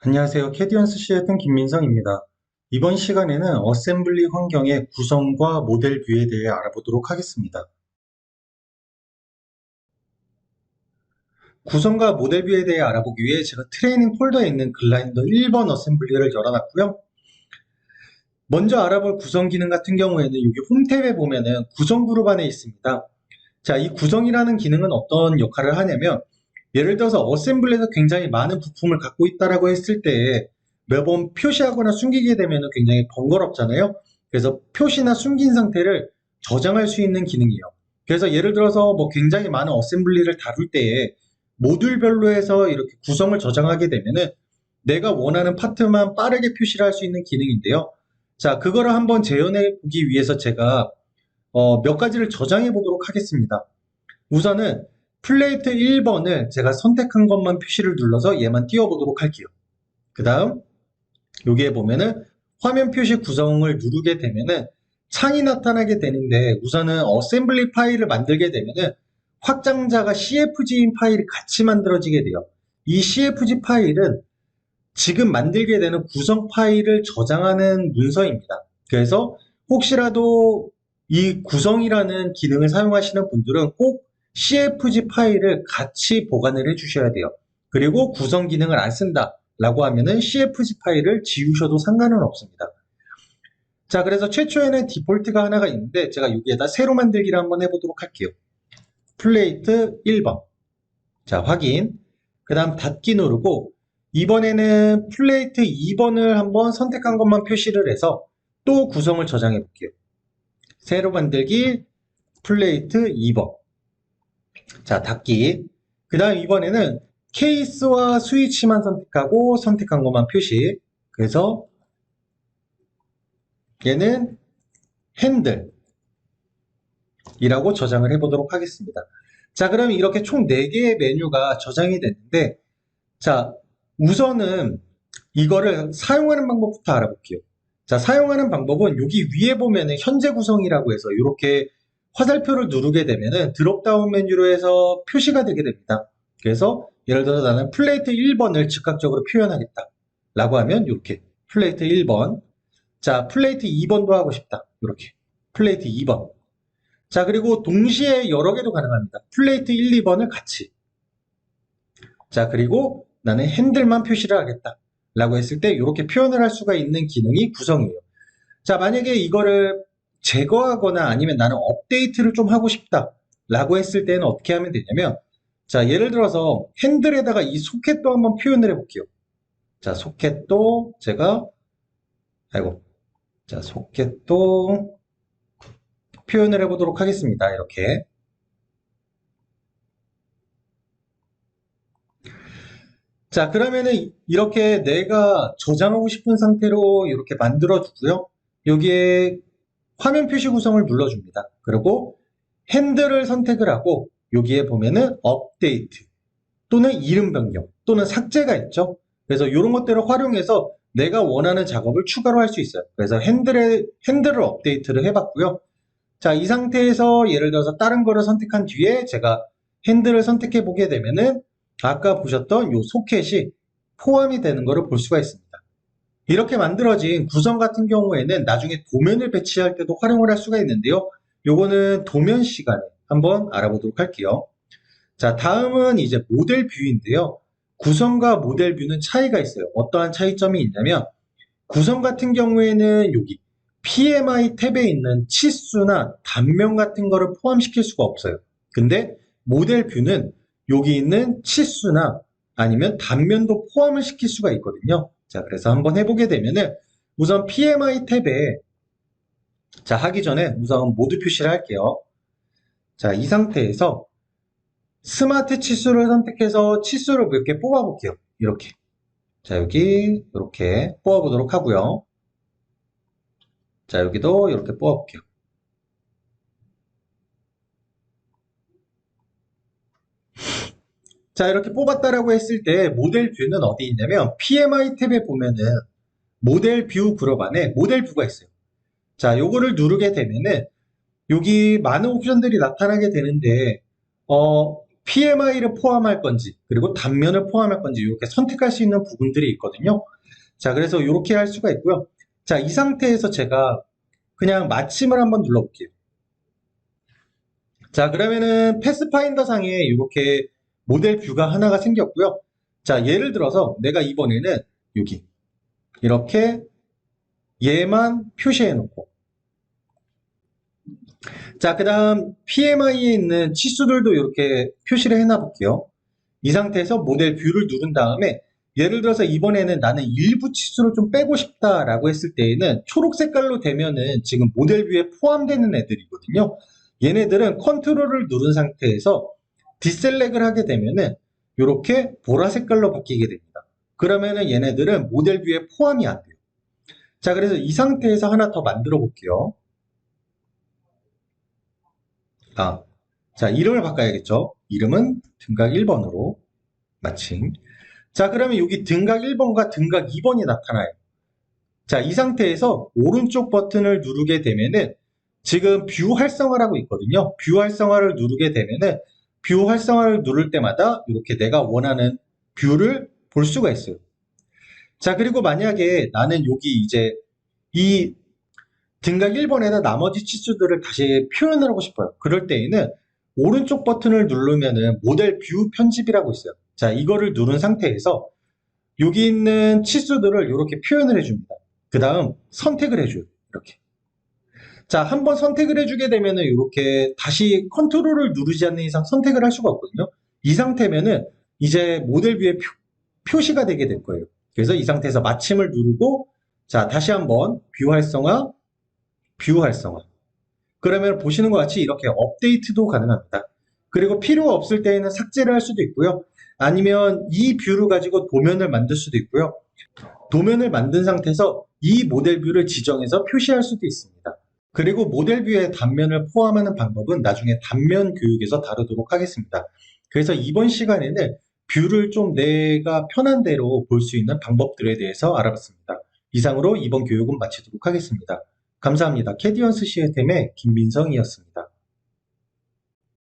안녕하세요. 캐디언스 CFN 김민성입니다. 이번 시간에는 어셈블리 환경의 구성과 모델 뷰에 대해 알아보도록 하겠습니다. 구성과 모델 뷰에 대해 알아보기 위해 제가 트레이닝 폴더에 있는 글라인더 1번 어셈블리를 열어놨고요. 먼저 알아볼 구성 기능 같은 경우에는 여기 홈 탭에 보면은 구성 그룹 안에 있습니다. 자, 이 구성이라는 기능은 어떤 역할을 하냐면 예를 들어서 어셈블리에서 굉장히 많은 부품을 갖고 있다라고 했을 때 매번 표시하거나 숨기게 되면 굉장히 번거롭잖아요. 그래서 표시나 숨긴 상태를 저장할 수 있는 기능이에요. 그래서 예를 들어서 뭐 굉장히 많은 어셈블리를 다룰 때에 모듈별로 해서 이렇게 구성을 저장하게 되면은 내가 원하는 파트만 빠르게 표시를 할 수 있는 기능인데요. 자, 그거를 한번 재현해 보기 위해서 제가 몇 가지를 저장해 보도록 하겠습니다. 우선은 플레이트 1번을 제가 선택한 것만 표시를 눌러서 얘만 띄워보도록 할게요. 그 다음 여기에 보면은 화면 표시 구성을 누르게 되면은 창이 나타나게 되는데 우선은 어셈블리 파일을 만들게 되면은 확장자가 CFG인 파일이 같이 만들어지게 돼요. 이 CFG 파일은 지금 만들게 되는 구성 파일을 저장하는 문서입니다. 그래서 혹시라도 이 구성이라는 기능을 사용하시는 분들은 꼭 CFG 파일을 같이 보관을 해 주셔야 돼요. 그리고 구성 기능을 안 쓴다 라고 하면은 CFG 파일을 지우셔도 상관은 없습니다. 자, 그래서 최초에는 디폴트가 하나가 있는데 제가 여기에다 새로 만들기를 한번 해보도록 할게요. 플레이트 1번. 자, 확인. 그 다음 닫기 누르고 이번에는 플레이트 2번을 한번 선택한 것만 표시를 해서 또 구성을 저장해 볼게요. 새로 만들기 플레이트 2번. 자, 닫기. 그 다음 이번에는 케이스와 스위치만 선택하고 선택한 것만 표시. 그래서 얘는 핸들이라고 저장을 해보도록 하겠습니다. 자, 그럼 이렇게 총 4개의 메뉴가 저장이 됐는데 자, 우선은 이거를 사용하는 방법부터 알아볼게요. 자, 사용하는 방법은 여기 위에 보면은 현재 구성이라고 해서 이렇게 화살표를 누르게 되면은 드롭다운 메뉴로 해서 표시가 되게 됩니다. 그래서 예를 들어서 나는 플레이트 1번을 즉각적으로 표현하겠다. 라고 하면 이렇게 플레이트 1번. 자, 플레이트 2번도 하고 싶다. 이렇게 플레이트 2번. 자, 그리고 동시에 여러 개도 가능합니다. 플레이트 1, 2번을 같이. 자, 그리고 나는 핸들만 표시를 하겠다. 라고 했을 때 이렇게 표현을 할 수가 있는 기능이 구성이에요. 자, 만약에 이거를 제거하거나 아니면 나는 업데이트를 좀 하고 싶다. 라고 했을 때는 어떻게 하면 되냐면 자, 예를 들어서 핸들에다가 이 소켓도 한번 표현을 해볼게요. 자, 소켓도 제가 아이고 자, 소켓도 표현을 해보도록 하겠습니다. 이렇게 자, 그러면은 이렇게 내가 저장하고 싶은 상태로 이렇게 만들어 주고요. 여기에 화면 표시 구성을 눌러줍니다. 그리고 핸들을 선택을 하고 여기에 보면은 업데이트 또는 이름 변경 또는 삭제가 있죠. 그래서 이런 것들을 활용해서 내가 원하는 작업을 추가로 할 수 있어요. 그래서 핸들을 업데이트를 해봤고요. 자, 이 상태에서 예를 들어서 다른 거를 선택한 뒤에 제가 핸들을 선택해 보게 되면은 아까 보셨던 이 소켓이 포함이 되는 것을 볼 수가 있습니다. 이렇게 만들어진 구성 같은 경우에는 나중에 도면을 배치할 때도 활용을 할 수가 있는데요. 요거는 도면 시간에 한번 알아보도록 할게요. 자, 다음은 이제 모델 뷰인데요. 구성과 모델 뷰는 차이가 있어요. 어떠한 차이점이 있냐면 구성 같은 경우에는 여기 PMI 탭에 있는 치수나 단면 같은 거를 포함시킬 수가 없어요. 근데 모델 뷰는 여기 있는 치수나 아니면 단면도 포함을 시킬 수가 있거든요. 자, 그래서 한번 해보게 되면은 우선 PMI 탭에 자, 하기 전에 우선 모드 표시를 할게요. 자, 이 상태에서 스마트 치수를 선택해서 치수를 몇 개 뽑아 볼게요. 이렇게. 자, 여기 이렇게 뽑아 보도록 하고요. 자, 여기도 이렇게 뽑아 볼게요. 자, 이렇게 뽑았다라고 했을 때 모델 뷰는 어디 있냐면 PMI 탭에 보면은 모델 뷰 그룹 안에 모델 뷰가 있어요. 자, 요거를 누르게 되면은 여기 많은 옵션들이 나타나게 되는데 PMI를 포함할 건지, 그리고 단면을 포함할 건지 이렇게 선택할 수 있는 부분들이 있거든요. 자, 그래서 이렇게 할 수가 있고요. 자, 이 상태에서 제가 그냥 마침을 한번 눌러볼게요. 자, 그러면은 패스파인더 상에 이렇게 모델 뷰가 하나가 생겼고요. 자, 예를 들어서 내가 이번에는 여기 이렇게 얘만 표시해 놓고, 자, 그 다음 PMI에 있는 치수들도 이렇게 표시를 해놔 볼게요. 이 상태에서 모델 뷰를 누른 다음에 예를 들어서 이번에는 나는 일부 치수를 좀 빼고 싶다라고 했을 때에는 초록 색깔로 되면은 지금 모델 뷰에 포함되는 애들이거든요. 얘네들은 컨트롤을 누른 상태에서 디셀렉을 하게 되면은 이렇게 보라색 깔로 바뀌게 됩니다. 그러면은 얘네들은 모델 뷰에 포함이 안 돼요. 자, 그래서 이 상태에서 하나 더 만들어 볼게요. 자, 이름을 바꿔야겠죠. 이름은 등각 1번으로 마침. 자, 그러면 여기 등각 1번과 등각 2번이 나타나요. 자, 이 상태에서 오른쪽 버튼을 누르게 되면은 지금 뷰 활성화라고 있거든요. 뷰 활성화를 누르게 되면은 뷰 활성화를 누를 때마다 이렇게 내가 원하는 뷰를 볼 수가 있어요. 자, 그리고 만약에 나는 여기 이제 이 등각 1번에다 나머지 치수들을 다시 표현을 하고 싶어요. 그럴 때에는 오른쪽 버튼을 누르면은 모델 뷰 편집이라고 있어요. 자, 이거를 누른 상태에서 여기 있는 치수들을 이렇게 표현을 해줍니다. 그 다음 선택을 해줘요. 이렇게. 자, 한번 선택을 해주게 되면은 이렇게 다시 컨트롤을 누르지 않는 이상 선택을 할 수가 없거든요. 이 상태면은 이제 모델 뷰에 표시가 되게 될 거예요. 그래서 이 상태에서 마침을 누르고 자, 다시 한번 뷰 활성화, 뷰 활성화. 그러면 보시는 것 같이 이렇게 업데이트도 가능합니다. 그리고 필요가 없을 때에는 삭제를 할 수도 있고요. 아니면 이 뷰를 가지고 도면을 만들 수도 있고요. 도면을 만든 상태에서 이 모델 뷰를 지정해서 표시할 수도 있습니다. 그리고 모델 뷰에 단면을 포함하는 방법은 나중에 단면 교육에서 다루도록 하겠습니다. 그래서 이번 시간에는 뷰를 좀 내가 편한 대로 볼 수 있는 방법들에 대해서 알아봤습니다. 이상으로 이번 교육은 마치도록 하겠습니다. 감사합니다. 캐디언스 시스템의 김민성이었습니다.